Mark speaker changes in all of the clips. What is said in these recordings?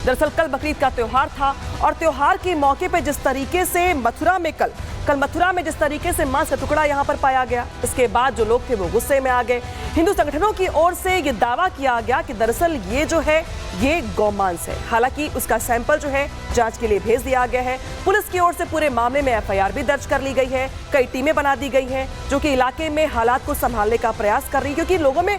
Speaker 1: दरअसल कल बकरीद का त्योहार था और त्योहार के मौके पर जिस तरीके से मथुरा में कल मथुरा में जिस तरीके से मांस का टुकड़ा यहां पर पाया गया, इसके बाद जो लोग थे वो गुस्से में आ गए। हिंदू संगठनों की ओर से ये दावा किया गया कि दरअसल ये जो है ये गौमांस है। हालांकि उसका सैंपल जो है जांच के लिए भेज दिया गया है। पुलिस की ओर से पूरे मामले में एफआईआर भी दर्ज कर ली गई है। कई टीमें बना दी गई हैं जो कि इलाके में हालात को संभालने का प्रयास कर रही है, क्योंकि लोगों में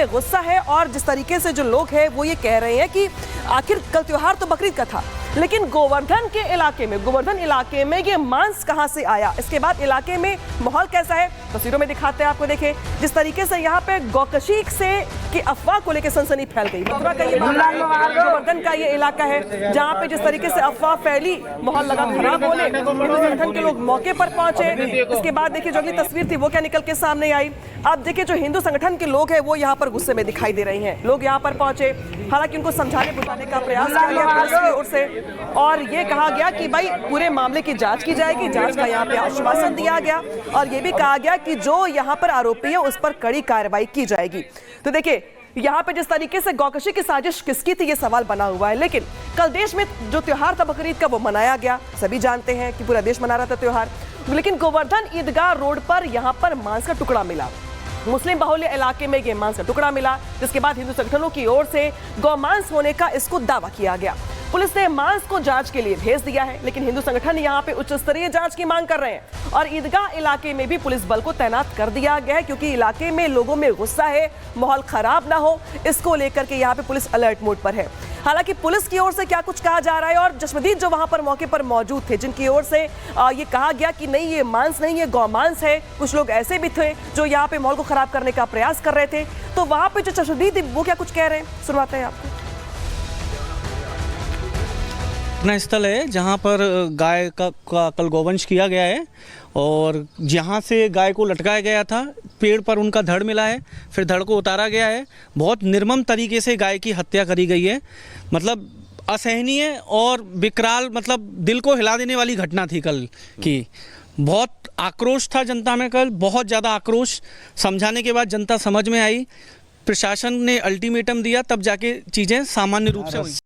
Speaker 1: गुस्सा है और जिस तरीके से जो लोग हैं वो ये कह रहे हैं कि आखिर कल त्योहार तो बकरीद का था, लेकिन गोवर्धन इलाके में ये मांस कहां से आया। इसके बाद इलाके में माहौल कैसा है तस्वीरों में दिखाते हैं आपको। देखिए जिस तरीके से यहाँ पे गौकशी से की अफवाह को लेकर सनसनी फैल गई। मथुरा का ये गोवर्धन का ये इलाका है जहाँ पे जिस तरीके से अफवाह फैली, माहौल लगा खराब होने, हिंदू संगठन के लोग मौके पर पहुंचे। इसके बाद देखिए जो अगली तस्वीर थी वो क्या निकल के सामने आई। अब देखिए जो हिंदू संगठन के लोग हैं वो यहाँ पर गुस्से में दिखाई दे रहे हैं। लोग यहाँ पर पहुंचे, हालांकि उनको समझाने बुझाने का प्रयास किया गया पुलिस की ओर से और ये कहा गया कि भाई पूरे मामले की जांच की जाएगी। जांच का यहाँ पे आश्वासन दिया गया और ये भी कहा गया कि जो यहाँ पर आरोपी है उस पर कड़ी कार्रवाई की जाएगी। तो देखिए यहाँ पे जिस तरीके से गौकशी की साजिश किसकी थी ये सवाल बना हुआ है, लेकिन कल देश में जो त्योहार था बकरीद का वो मनाया गया। सभी जानते हैं कि पूरा देश मना रहा था त्योहार, लेकिन गोवर्धन ईदगाह रोड पर यहाँ पर मांस का टुकड़ा मिला। मुस्लिम बहुल्य इलाके में ये मांस का टुकड़ा मिला, जिसके बाद हिंदू संगठनों की ओर से गौमांस होने का इसको दावा किया गया। पुलिस ने मांस को जांच के लिए भेज दिया है, लेकिन हिंदू संगठन यहां पे उच्च स्तरीय जांच की मांग कर रहे हैं और ईदगाह इलाके में भी पुलिस बल को तैनात कर दिया गया है, क्योंकि इलाके में लोगों में गुस्सा है, माहौल खराब ना हो इसको लेकर के यहां पे पुलिस अलर्ट मोड पर है। हालांकि पुलिस की ओर से क्या कुछ कहा जा रहा है और जशमदीद जो वहां पर मौके पर मौजूद थे, जिनकी ओर से ये कहा गया कि नहीं ये मांस नहीं, ये गौमांस है। कुछ लोग ऐसे भी थे जो यहाँ पे माहौल को खराब करने का प्रयास कर रहे थे। तो वहां पे जो जशमदीद वो क्या कुछ कह रहे हैं सुनवाते हैं आपको।
Speaker 2: घटना स्थल है जहाँ पर गाय का कल गौवंश किया गया है और जहाँ से गाय को लटकाया गया था पेड़ पर उनका धड़ मिला है, फिर धड़ को उतारा गया है। बहुत निर्मम तरीके से गाय की हत्या करी गई है। मतलब असहनीय और विकराल, मतलब दिल को हिला देने वाली घटना थी कल की। बहुत आक्रोश था जनता में कल, बहुत ज़्यादा आक्रोश। समझाने के बाद जनता समझ में आई, प्रशासन ने अल्टीमेटम दिया, तब जाके चीज़ें सामान्य रूप से हुई।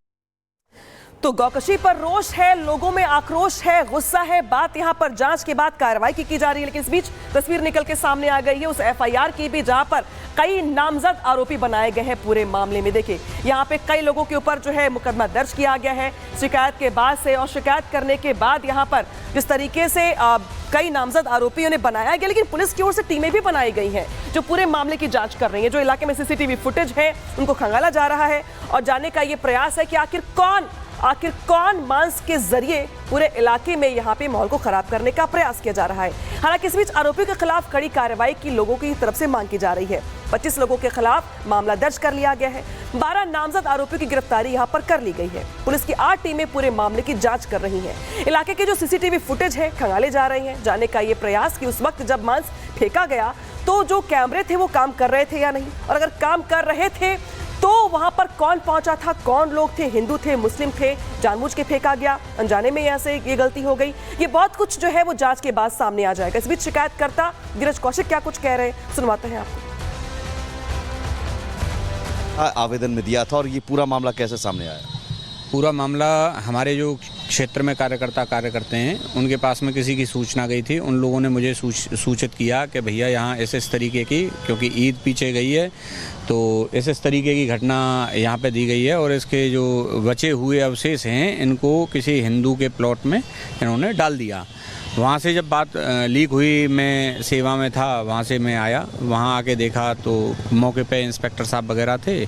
Speaker 1: तो गौकशी पर रोष है, लोगों में आक्रोश है, गुस्सा है। बात यहां पर जांच के बाद कार्रवाई की जा रही है, लेकिन इस बीच तस्वीर निकल के सामने आ गई है उस एफआईआर की भी, जहां पर कई नामजद आरोपी बनाए गए हैं पूरे मामले में। देखिए यहां पे कई लोगों के ऊपर जो है मुकदमा दर्ज किया गया है शिकायत के बाद से, और शिकायत करने के बाद यहां पर जिस तरीके से कई नामजद आरोपियों ने बनाया गया, लेकिन पुलिस की ओर से टीमें भी बनाई गई हैं जो पूरे मामले की जांच कर रही हैं। जो इलाके में सीसीटीवी फुटेज है उनको खंगाला जा रहा है और जानने का ये प्रयास है कि आखिर कौन मांस के जरिए पूरे इलाके में यहाँ पे माहौल को खराब करने का प्रयास किया जा रहा है। हालांकि इस बीच आरोपियों के खिलाफ कड़ी कार्रवाई की लोगों की तरफ से मांग की जा रही है। 25 लोगों के खिलाफ मामला दर्ज कर लिया गया है। 12 नामजद आरोपियों की गिरफ्तारी यहाँ पर कर ली गई है। पुलिस की 8 टीमें पूरे मामले की जांच कर रही हैं। इलाके के जो सीसीटीवी फुटेज है खंगाले जा रही हैं। जानने का ये प्रयास कि उस वक्त जब मांस फेंका गया तो जो कैमरे थे वो काम कर रहे थे या नहीं, और अगर काम कर रहे थे तो वहां पर कौन पहुंचा था, कौन लोग थे, हिंदू थे, मुस्लिम थे, जानबूझ के फेंका गया, अनजाने में यहाँ से ये गलती हो गई। ये बहुत कुछ जो है वो जांच के बाद सामने आ जाएगा। इस बीच शिकायतकर्ता गिरीश कौशिक क्या कुछ कह रहे हैं सुनवाते हैं आपको।
Speaker 3: आवेदन में दिया था और ये पूरा मामला कैसे सामने आया?
Speaker 4: पूरा मामला हमारे जो क्षेत्र में कार्यकर्ता कार्य करते हैं उनके पास में किसी की सूचना गई थी। उन लोगों ने मुझे सूचित किया कि भैया यहाँ इस तरीके की, क्योंकि ईद पीछे गई है तो इस तरीके की घटना यहाँ पे दी गई है और इसके जो बचे हुए अवशेष हैं इनको किसी हिंदू के प्लॉट में इन्होंने डाल दिया। वहाँ से जब बात लीक हुई, मैं सेवा में था, वहाँ से मैं आया, वहाँ आके देखा तो मौके पे इंस्पेक्टर साहब वगैरह थे।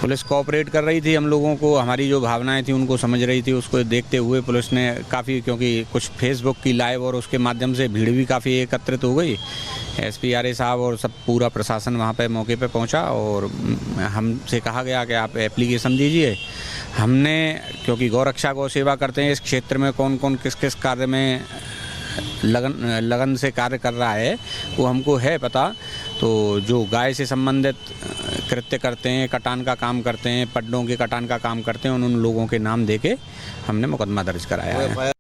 Speaker 4: पुलिस कोऑपरेट कर रही थी हम लोगों को, हमारी जो भावनाएं थी उनको समझ रही थी। उसको देखते हुए पुलिस ने काफ़ी, क्योंकि कुछ फेसबुक की लाइव और उसके माध्यम से भीड़ भी काफ़ी एकत्रित हो गई। SPRA साहब और सब पूरा प्रशासन वहाँ पे मौके पे पहुँचा और हमसे कहा गया कि आप एप्लीकेशन दीजिए। हमने, क्योंकि गौरक्षा गौ सेवा करते हैं, इस क्षेत्र में कौन कौन किस किस कार्य में लगन से कार्य कर रहा है वो हमको है पता। तो जो गाय से संबंधित कृत्य करते हैं, कटान का काम करते हैं, पड्डों के कटान का काम करते हैं, उन लोगों के नाम देके हमने मुकदमा दर्ज कराया है।